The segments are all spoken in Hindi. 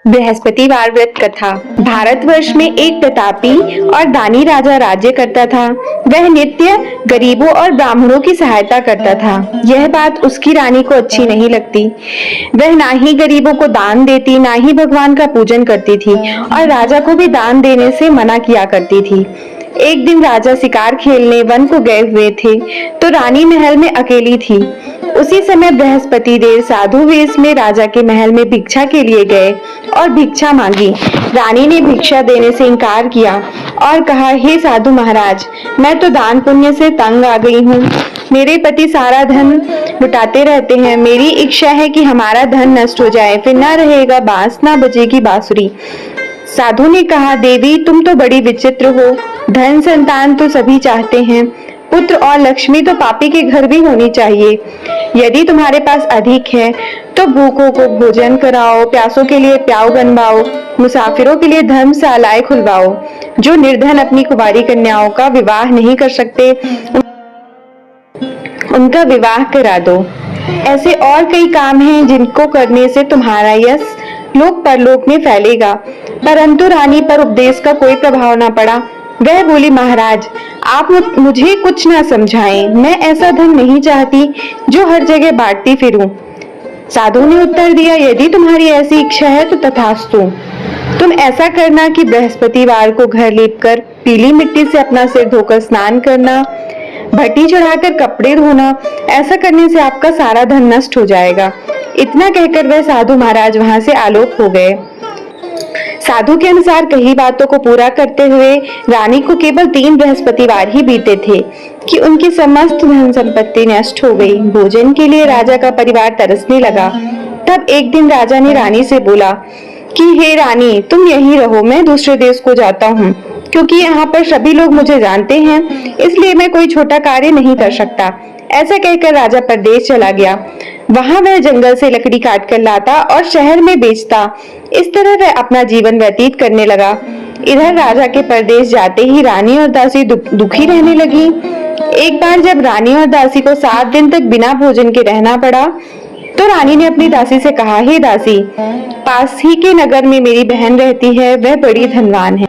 बृहस्पतिवार व्रत कथा। भारतवर्ष में एक प्रतापी और दानी राजा राज्य करता था। वह नित्य गरीबों और ब्राह्मणों की सहायता करता था। यह बात उसकी रानी को अच्छी नहीं लगती। वह ना ही गरीबों को दान देती, ना ही भगवान का पूजन करती थी और राजा को भी दान देने से मना किया करती थी। एक दिन राजा शिकार खेलने वन को गए हुए थे तो रानी महल में अकेली थी। उसी समय बृहस्पति देव साधु वेश में राजा के महल में भिक्षा के लिए गए और भिक्षा मांगी। रानी ने भिक्षा देने से इनकार किया और कहा, हे साधु महाराज, मैं तो दान पुण्य से तंग आ गई हूँ। मेरे पति सारा धन लुटाते रहते हैं। मेरी इच्छा है कि हमारा धन नष्ट हो जाए, फिर ना रहेगा बांस, ना बजेगी बांसुरी। साधु ने कहा, देवी तुम तो बड़ी विचित्र हो। धन संतान तो सभी चाहते हैं, पुत्र और लक्ष्मी तो पापी के घर भी होनी चाहिए। यदि तुम्हारे पास अधिक है तो भूखों को भोजन कराओ, प्यासों के लिए प्याऊ बनवाओ, मुसाफिरों के लिए धर्मशालाएं खुलवाओ। जो निर्धन अपनी कुंवारी कन्याओं का विवाह नहीं कर सकते, उनका विवाह करा दो। ऐसे और कई काम हैं जिनको करने से तुम्हारा यश लोक परलोक में फैलेगा। परंतु रानी पर उपदेश का कोई प्रभाव न पड़ा। वह बोली, महाराज आप मुझे कुछ ना समझाएं। मैं ऐसा धन नहीं चाहती जो हर जगह बांटती फिरूं। साधु ने उत्तर दिया, यदि तुम्हारी ऐसी इच्छा है तो तथास्तु। तुम ऐसा करना कि बृहस्पतिवार को घर लीपकर पीली मिट्टी से अपना सिर धोकर स्नान करना, भट्टी चढ़ाकर कपड़े धोना। ऐसा करने से आपका सारा धन नष्ट हो जाएगा। इतना कहकर वह साधु महाराज वहां से आलोक हो गए। साधु के अनुसार कही बातों को पूरा करते हुए रानी को केवल 3 बृहस्पतिवार ही बीते थे कि उनकी समस्त धन संपत्ति नष्ट हो गई। भोजन के लिए राजा का परिवार तरसने लगा। तब एक दिन राजा ने रानी से बोला कि हे रानी, तुम यहीं रहो, मैं दूसरे देश को जाता हूँ, क्योंकि यहाँ पर सभी लोग मुझे जानते हैं, इसलिए मैं कोई छोटा कार्य नहीं कर सकता। ऐसा कहकर राजा परदेश चला गया। वहां वह जंगल से लकड़ी काट कर लाता और शहर में बेचता। इस तरह वह अपना जीवन व्यतीत करने लगा। इधर राजा के परदेश जाते ही रानी और दासी दुखी रहने लगी। एक बार जब रानी और दासी को 7 दिन तक बिना भोजन के रहना पड़ा तो रानी ने अपनी दासी से कहा, हे दासी, पास ही के नगर में मेरी बहन रहती है, वह बड़ी धनवान है।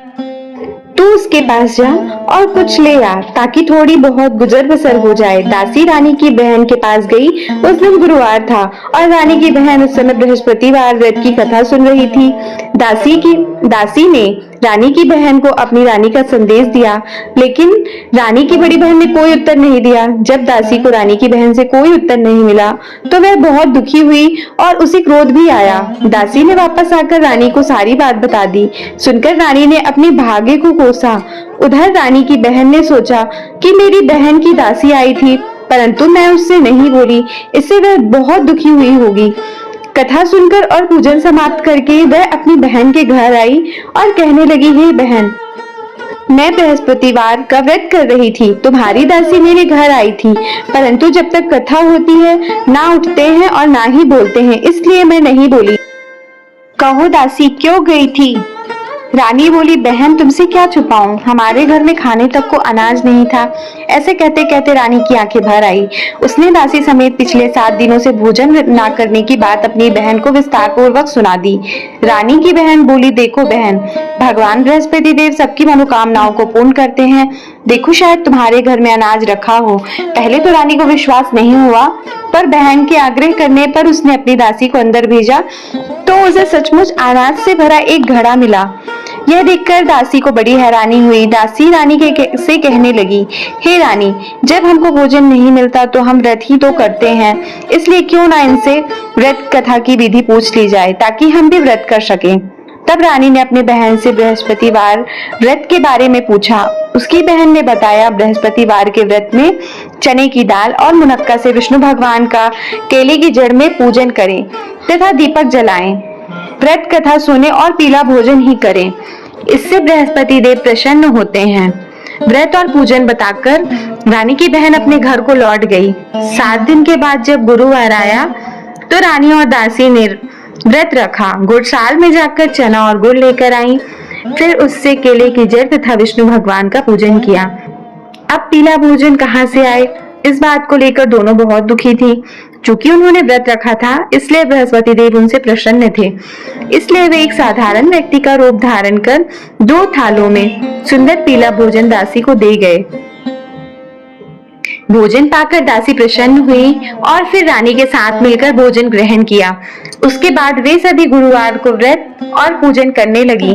तू उसके पास जा और कुछ ले आ ताकि थोड़ी बहुत गुजर बसर हो जाए। दासी रानी की बहन के पास गई। उस दिन गुरुवार था और रानी की बहन उस समय बृहस्पतिवार व्रत की कथा सुन रही थी। दासी ने रानी की बहन को अपनी रानी का संदेश दिया, लेकिन रानी की बड़ी बहन ने कोई उत्तर नहीं दिया। जब दासी को रानी की बहन से कोई उत्तर नहीं मिला तो वह बहुत दुखी हुई और उसे क्रोध भी आया। दासी ने वापस आकर रानी को सारी बात बता दी। सुनकर रानी ने अपने भाग्य को कोसा। उधर रानी की बहन ने सोचा कि मेरी बहन की दासी आई थी, परंतु मैं उससे नहीं बोली, इससे वह बहुत दुखी हुई होगी। कथा सुनकर और पूजन समाप्त करके वह अपनी बहन के घर आई और कहने लगी, हे बहन, मैं बृहस्पतिवार का व्रत कर रही थी। तुम्हारी दासी मेरे घर आई थी, परंतु जब तक कथा होती है ना उठते हैं और ना ही बोलते हैं, इसलिए मैं नहीं बोली। कहो दासी, क्यों गई थी? रानी बोली, बहन तुमसे क्या छुपाऊं, हमारे घर में खाने तक को अनाज नहीं था। ऐसे कहते कहते रानी की आंखें भर आई। उसने दासी समेत पिछले 7 दिनों से भोजन ना करने की बात अपनी बहन को विस्तार पूर्वक सुना दी। रानी की बहन बोली, देखो बहन, भगवान बृहस्पति देव सबकी मनोकामनाओं को पूर्ण करते हैं। देखो शायद तुम्हारे घर में अनाज रखा हो। पहले तो रानी को विश्वास नहीं हुआ, पर बहन के आग्रह करने पर उसने अपनी दासी को अंदर भेजा तो उसे सचमुच अनाज से भरा एक घड़ा मिला। यह देखकर दासी को बड़ी हैरानी हुई। दासी रानी से कहने लगी, हे रानी, जब हमको भोजन नहीं मिलता तो हम व्रत ही तो करते हैं, इसलिए क्यों ना इनसे व्रत कथा की विधि पूछ ली जाए ताकि हम भी व्रत कर सकें। तब रानी ने अपनी बहन से बृहस्पतिवार व्रत के बारे में पूछा। उसकी बहन ने बताया, बृहस्पतिवार के व्रत में चने की दाल और मुनक्का से विष्णु भगवान का केले की जड़ में पूजन करें तथा दीपक जलाएं, व्रत कथा सुने और पीला भोजन ही करें। इससे बृहस्पति देव प्रसन्न होते हैं। व्रत और पूजन बताकर रानी की बहन अपने घर को लौट गई। 7 दिन के बाद जब गुरुवार आया तो रानी और दासी ने व्रत रखा। गुड़साल में जाकर चना और गुड़ लेकर आई, फिर उससे केले की जड़ तथा विष्णु भगवान का पूजन किया। अब पीला भोजन कहाँ से आए, इस बात को लेकर दोनों बहुत दुखी थी। चूंकि उन्होंने व्रत रखा था, इसलिए बृहस्पति देव उनसे प्रसन्न थे। इसलिए वे एक साधारण व्यक्ति का रूप धारण कर 2 थालों में सुंदर पीला भोजन दासी को दे गए। भोजन पाकर दासी प्रसन्न हुई और फिर रानी के साथ मिलकर भोजन ग्रहण किया। उसके बाद वे सभी गुरुवार को व्रत और पूजन करने लगी।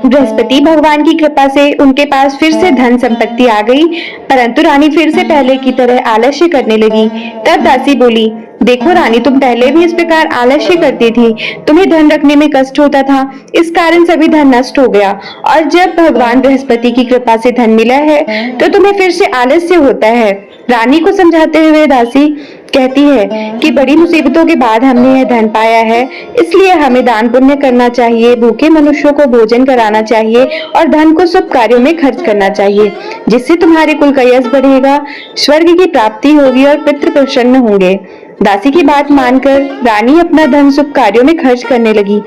बृहस्पति भगवान की कृपा से उनके पास फिर से धन संपत्ति आ गई, परंतु रानी फिर से पहले की तरह आलस्य करने लगी। तब दासी बोली, देखो रानी, तुम पहले भी इस प्रकार आलस्य करती थी, तुम्हें धन रखने में कष्ट होता था, इस कारण सभी धन नष्ट हो गया, और जब भगवान बृहस्पति की कृपा से धन मिला है तो तुम्हें फिर से आलस्य होता है। रानी को समझाते हुए दासी कहती है कि बड़ी मुसीबतों के बाद हमने यह धन पाया है, इसलिए हमें दान पुण्य करना चाहिए, भूखे मनुष्यों को भोजन कराना चाहिए और धन को शुभ कार्यों में खर्च करना चाहिए, जिससे तुम्हारे कुल का यश बढ़ेगा, स्वर्ग की प्राप्ति होगी और पितृ प्रसन्न होंगे। दासी की बात मानकर रानी अपना धन शुभ कार्यों में खर्च करने लगी,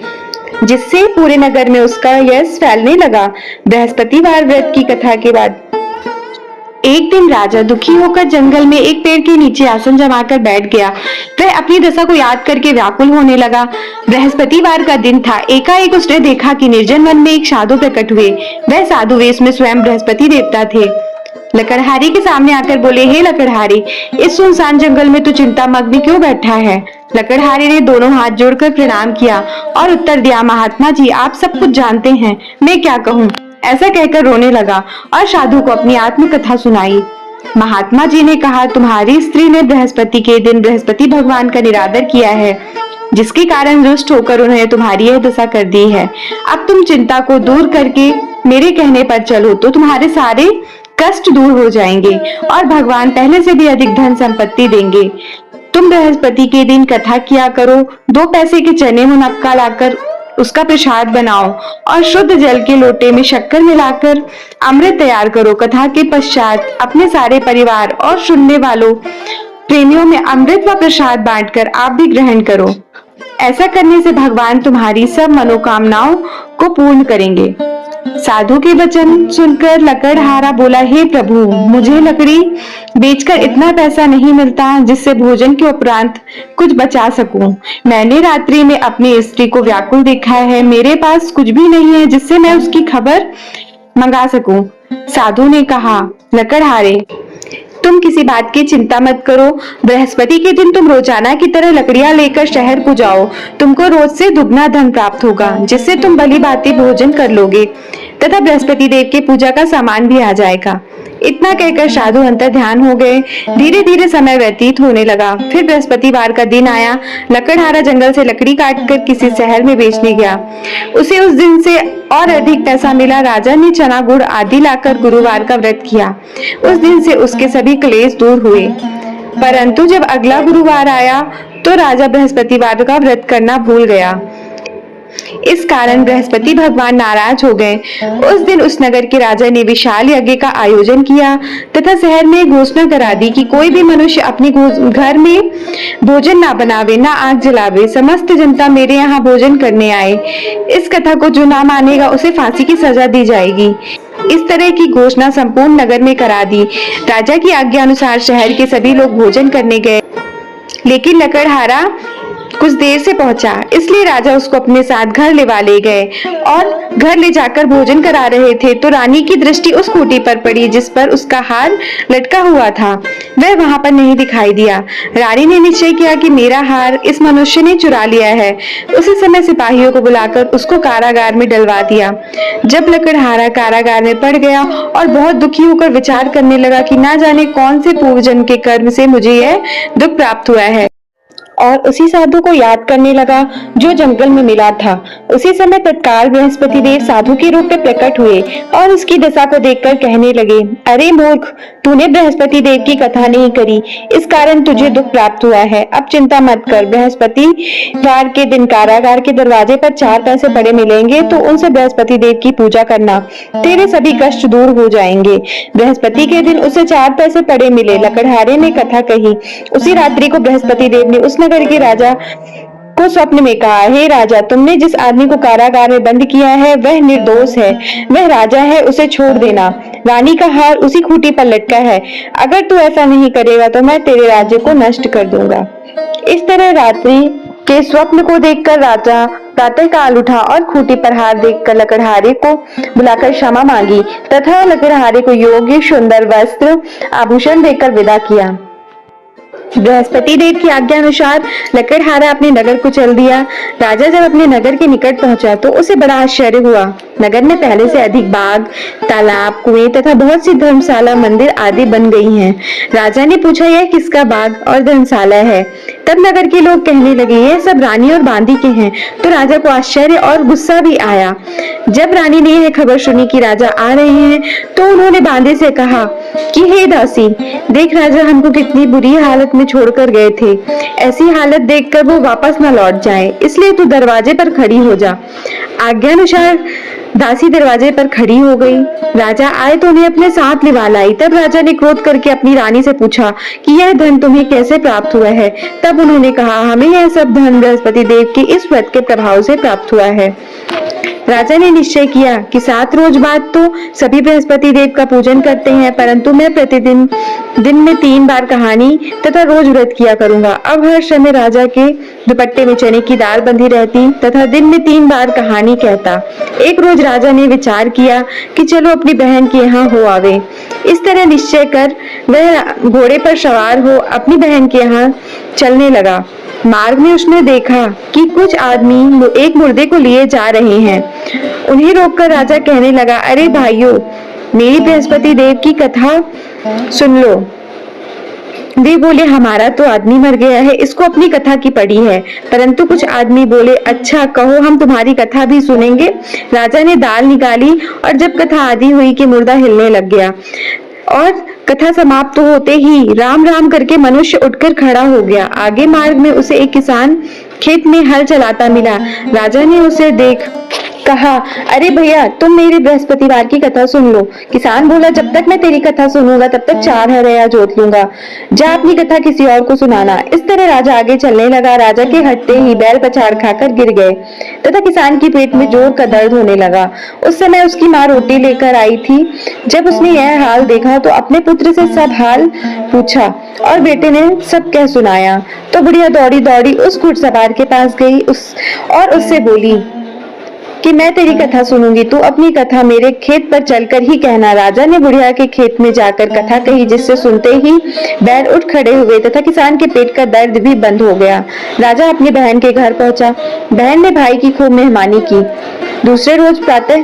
जिससे पूरे नगर में उसका यश फैलने लगा। बृहस्पतिवार व्रत की कथा के बाद एक दिन राजा दुखी होकर जंगल में एक पेड़ के नीचे आसन जमाकर बैठ गया। वह अपनी दशा को याद करके व्याकुल होने लगा। बृहस्पतिवार का दिन था। एकाएक उसने देखा कि निर्जन वन में एक साधु प्रकट हुए। वह साधु वेश में स्वयं बृहस्पति देवता थे। लकड़हारी के सामने आकर बोले, हे लकड़हारी, इस सुनसान जंगल में तू चिंतामग्न क्यों बैठा है? लकड़हारी ने दोनों हाथ जोड़कर प्रणाम किया और उत्तर दिया, महात्मा जी, आप सब कुछ जानते हैं, मैं क्या कहूँ। ऐसा कहकर रोने लगा और साधु को अपनी आत्मकथा सुनाई। महात्मा जी ने कहा, तुम्हारी स्त्री ने बृहस्पति के दिन बृहस्पति भगवान का निरादर किया है, जिसके कारण रुष्ट होकर उन्होंने तुम्हारी यह दशा कर दी है। अब तुम चिंता को दूर करके मेरे कहने पर चलो तो तुम्हारे सारे कष्ट दूर हो जाएंगे और भगवान पहले से भी अधिक धन संपत्ति देंगे। तुम बृहस्पति के दिन कथा किया करो, 2 पैसे के चने मुनक्का लाकर उसका प्रसाद बनाओ और शुद्ध जल के लोटे में शक्कर मिलाकर अमृत तैयार करो। कथा के पश्चात अपने सारे परिवार और सुनने वालों प्रेमियों में अमृत व प्रसाद बांटकर आप भी ग्रहण करो। ऐसा करने से भगवान तुम्हारी सब मनोकामनाओं को पूर्ण करेंगे। साधु के वचन सुनकर लकड़हारा बोला, हे प्रभु, मुझे लकड़ी बेचकर इतना पैसा नहीं मिलता जिससे भोजन के उपरांत कुछ बचा सकूं। मैंने रात्रि में अपनी स्त्री को व्याकुल देखा है, मेरे पास कुछ भी नहीं है जिससे मैं उसकी खबर मंगा सकूं। साधु ने कहा, लकड़हारे, तुम किसी बात की चिंता मत करो। बृहस्पति के दिन तुम रोजाना की तरह लकड़ियां लेकर शहर को जाओ। तुमको रोज से दुगना धन प्राप्त होगा, जिससे तुम भली भांति भोजन कर लोगे तथा बृहस्पति देव के पूजा का सामान भी आ जाएगा। इतना कहकर साधु अंतर ध्यान हो गए। धीरे धीरे समय व्यतीत होने लगा। फिर बृहस्पतिवार का दिन आया। लकड़हारा जंगल से लकड़ी काटकर किसी शहर में बेचने गया। उसे उस दिन से और अधिक पैसा मिला। राजा ने चना गुड़ आदि लाकर गुरुवार का व्रत किया। उस दिन से उसके सभी क्लेश दूर हुए। परंतु जब अगला गुरुवार आया तो राजा बृहस्पतिवार का व्रत करना भूल गया। इस कारण बृहस्पति भगवान नाराज हो गए। उस दिन उस नगर के राजा ने विशाल यज्ञ का आयोजन किया तथा शहर में घोषणा करा दी कि कोई भी मनुष्य अपने घर में भोजन ना बनावे, ना आग जलावे। समस्त जनता मेरे यहाँ भोजन करने आए। इस कथा को जो ना मानेगा उसे फांसी की सजा दी जाएगी। इस तरह की घोषणा संपूर्ण नगर में करा दी। राजा की आज्ञा अनुसार शहर के सभी लोग भोजन करने गए, लेकिन लकड़हारा कुछ देर से पहुंचा, इसलिए राजा उसको अपने साथ घर लेवा ले गए और घर ले जाकर भोजन करा रहे थे तो रानी की दृष्टि उस खूंटी पर पड़ी जिस पर उसका हार लटका हुआ था। वह वहां पर नहीं दिखाई दिया। रानी ने निश्चय किया कि मेरा हार इस मनुष्य ने चुरा लिया है। उसी समय सिपाहियों को बुलाकर उसको कारागार में डलवा दिया। जब लकड़हारा कारागार में पड़ गया और बहुत दुखी होकर विचार करने लगा कि ना जाने कौन से पूर्वजन्म के कर्म से मुझे यह दुख प्राप्त हुआ है, और उसी साधु को याद करने लगा जो जंगल में मिला था। उसी समय तत्काल बृहस्पति देव साधु के रूप में प्रकट हुए और उसकी दशा को देखकर कहने लगे, अरे मूर्ख, तूने बृहस्पति देव की कथा नहीं करी, इस कारण तुझे दुख प्राप्त हुआ है। अब चिंता मत कर। बृहस्पतिवार के दिन कारागार के दरवाजे पर 4 पैसे पड़े मिलेंगे तो उनसे बृहस्पति देव की पूजा करना, तेरे सभी कष्ट दूर हो जाएंगे। बृहस्पति के दिन उसे 4 पैसे पड़े मिले। लकड़हारे ने कथा कही। उसी रात्रि को बृहस्पति देव ने उस नगर के राजा को स्वप्न में कहा, हे राजा, तुमने जिस आदमी को कारागार में बंद किया है वह निर्दोष है, वह राजा है, उसे छोड़ देना। रानी का हार उसी खूंटी पर लटका है, अगर तू ऐसा नहीं करेगा तो मैं तेरे राज्य को नष्ट कर दूंगा। इस तरह रात्रि के स्वप्न को देखकर राजा प्रातः काल उठा और खूंटी पर हार देखकर लकड़हारे को बुलाकर क्षमा मांगी तथा लकड़हारे को योग्य सुंदर वस्त्र आभूषण देकर विदा किया। बृहस्पति देव की आज्ञा अनुसार लकड़हारा अपने नगर को चल दिया। राजा जब अपने नगर के निकट पहुंचा तो उसे बड़ा आश्चर्य हुआ। नगर में पहले से अधिक बाग, तालाब, कुएं तथा बहुत सी धर्मशाला, मंदिर आदि बन गई हैं। राजा ने पूछा, यह किसका बाग और धर्मशाला है? तब नगर के लोग कहने लगे, यह सब रानी और बांदी के हैं। तो राजा को आश्चर्य और गुस्सा भी आया। जब रानी ने यह खबर सुनी कि राजा आ रहे हैं तो उन्होंने बांदी से कहा कि हे दासी, देख राजा हमको कितनी बुरी हालत में छोड़कर गए थे, ऐसी हालत देखकर वो वापस न लौट जाए, इसलिए तू दरवाजे पर खड़ी हो जा। आज्ञानुसार दासी दरवाजे पर खड़ी हो गई। राजा आए तो उन्हें अपने साथ लिवा लाई। तब राजा ने क्रोध करके अपनी रानी से पूछा कि यह धन तुम्हें कैसे प्राप्त हुआ है? तब उन्होंने कहा, हमें यह सब धन बृहस्पति देव के इस व्रत के प्रभाव से प्राप्त हुआ है। राजा ने निश्चय किया कि 7 रोज बाद तो सभी बृहस्पति देव का पूजन करते हैं, परंतु मैं प्रतिदिन दिन में 3 बार कहानी तथा रोज व्रत किया करूंगा। अब हर समय राजा के दुपट्टे में चने की दाल बंधी रहती तथा दिन में 3 बार कहानी कहता। एक रोज राजा ने विचार किया कि चलो अपनी बहन के यहाँ हो आवे। इस तरह निश्चय कर वह घोड़े पर सवार हो अपनी बहन के यहाँ चलने लगा। मार्ग में उसने देखा कि कुछ आदमी एक मुर्दे को लिए जा रहे हैं। उन्हें रोककर राजा कहने लगा, अरे भाइयों, मेरी बृहस्पति देव की कथा सुन लो। वे बोले, हमारा तो आदमी मर गया है, इसको अपनी कथा की पड़ी है। परंतु कुछ आदमी बोले, अच्छा कहो, हम तुम्हारी कथा भी सुनेंगे। राजा ने दाल निकाली और जब कथा आदि हुई कि मुर्दा हिलने लग गया और कथा समाप्त होते ही राम राम करके मनुष्य उठकर खड़ा हो गया। आगे मार्ग में उसे एक किसान खेत में हल चलाता मिला। राजा ने उसे देख कहा, अरे भैया, तुम मेरे बृहस्पतिवार की कथा सुन लो। किसान बोला, जब तक मैं तेरी कथा सुनूंगा तब तक 4 हरया जोत लूंगा, जा अपनी कथा किसी और को सुनाना। इस तरह राजा आगे चलने लगा। राजा के हटते ही बैल पछाड़ खाकर गिर गए तथा किसान की पेट में जोर का दर्द होने लगा। उस समय उसकी माँ रोटी लेकर आई थी। जब उसने यह हाल देखा तो अपने पुत्र से सब हाल पूछा और बेटे ने सब कह सुनाया। तो बुढ़िया दौड़ी दौड़ी उस घुड़सवार के पास गई और उससे बोली कि मैं तेरी कथा सुनूंगी, तू अपनी कथा मेरे खेत पर चलकर ही कहना। राजा ने बुढ़िया के खेत में जाकर कथा कही, जिससे सुनते ही बैल उठ खड़े हुए तथा किसान के पेट का दर्द भी बंद हो गया। राजा अपनी बहन के घर पहुंचा। बहन ने भाई की खूब मेहमानी की। दूसरे रोज प्रातः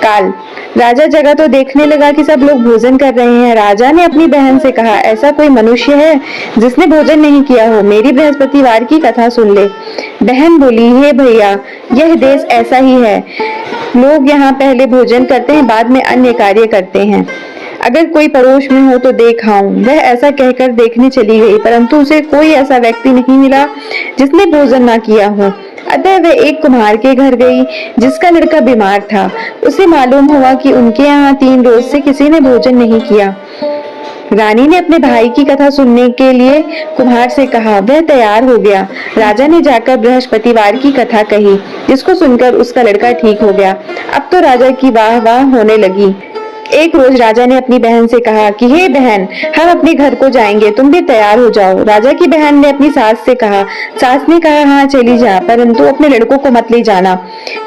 काल राजा जगा तो देखने लगा कि सब लोग भोजन कर रहे हैं। राजा ने अपनी बहन से कहा, ऐसा कोई मनुष्य है जिसने भोजन नहीं किया हो? मेरी बृहस्पतिवार की कथा सुन ले। बहन बोली, हे भैया, यह देश ऐसा ही है, लोग यहाँ पहले भोजन करते हैं, बाद में अन्य कार्य करते हैं। अगर कोई पड़ोस में हो तो देख आऊं। वह ऐसा कहकर देखने चली गई, परंतु उसे कोई ऐसा व्यक्ति नहीं मिला जिसने भोजन ना किया हो। अतः वह एक कुम्हार के घर गई जिसका लड़का बीमार था। उसे मालूम हुआ कि उनके यहाँ 3 रोज से किसी ने भोजन नहीं किया। रानी ने अपने भाई की कथा सुनने के लिए कुम्हार से कहा। वह तैयार हो गया। राजा ने जाकर बृहस्पतिवार की कथा कही, जिसको सुनकर उसका लड़का ठीक हो गया। अब तो राजा की वाह वाह होने लगी। एक रोज राजा ने अपनी बहन से कहा कि हे बहन, हम अपने घर को जाएंगे, तुम भी तैयार हो जाओ। राजा की बहन ने अपनी सास से कहा। सास ने कहा, हाँ चली जा, परंतु अपने लड़कों को मत ले जाना,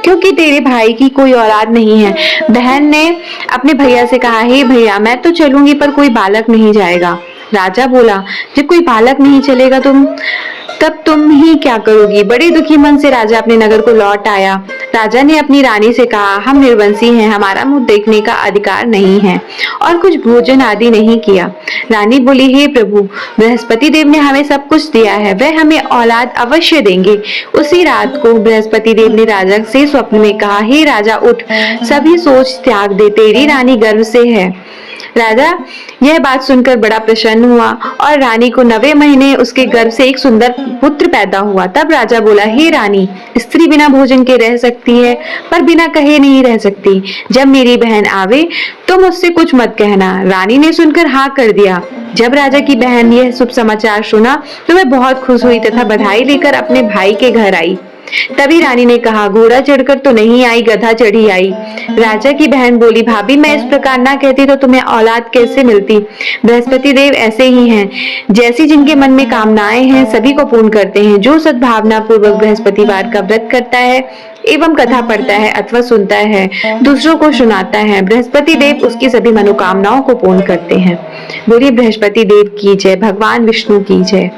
क्योंकि तेरे भाई की कोई औलाद नहीं है। बहन ने अपने भैया से कहा, हे भैया, मैं तो चलूंगी पर कोई बालक नहीं जाएगा। राजा बोला, जब कोई बालक नहीं चलेगा तब तुम ही क्या करोगी? बड़े दुखी मन से राजा अपने नगर को लौट आया। राजा ने अपनी रानी से कहा, हम निर्वंशी हैं, हमारा मुंह देखने का अधिकार नहीं है और कुछ भोजन आदि नहीं किया। रानी बोली, हे प्रभु, बृहस्पति देव ने हमें सब कुछ दिया है, वह हमें औलाद अवश्य देंगे। उसी रात को बृहस्पति देव ने राजा से स्वप्न में कहा, हे राजा, उठ, सभी सोच त्याग दे, तेरी रानी गर्भ से है। राजा यह बात सुनकर बड़ा प्रसन्न हुआ और रानी को 9वें महीने उसके गर्भ से एक सुंदर पुत्र पैदा हुआ। तब राजा बोला, हे रानी, स्त्री बिना भोजन के रह सकती है पर बिना कहे नहीं रह सकती। जब मेरी बहन आवे तो मुझसे कुछ मत कहना। रानी ने सुनकर हाँ कर दिया। जब राजा की बहन यह शुभ समाचार सुना तो वह बहुत खुश हुई तथा बधाई लेकर अपने भाई के घर आई। तभी रानी ने कहा, घोड़ा चढ़कर तो नहीं आई, गधा चढ़ी आई। राजा की बहन बोली, भाभी मैं इस प्रकार ना कहती तो तुम्हें औलाद कैसे मिलती। बृहस्पति देव ऐसे ही हैं, जैसी जिनके मन में कामनाएं हैं सभी को पूर्ण करते हैं। जो सद्भावना पूर्वक बृहस्पतिवार का व्रत करता है एवं कथा पढ़ता है अथवा सुनता है, दूसरों को सुनाता है, बृहस्पति देव उसकी सभी मनोकामनाओं को पूर्ण करते हैं। बोलिए बृहस्पति देव की जय, भगवान विष्णु की जय।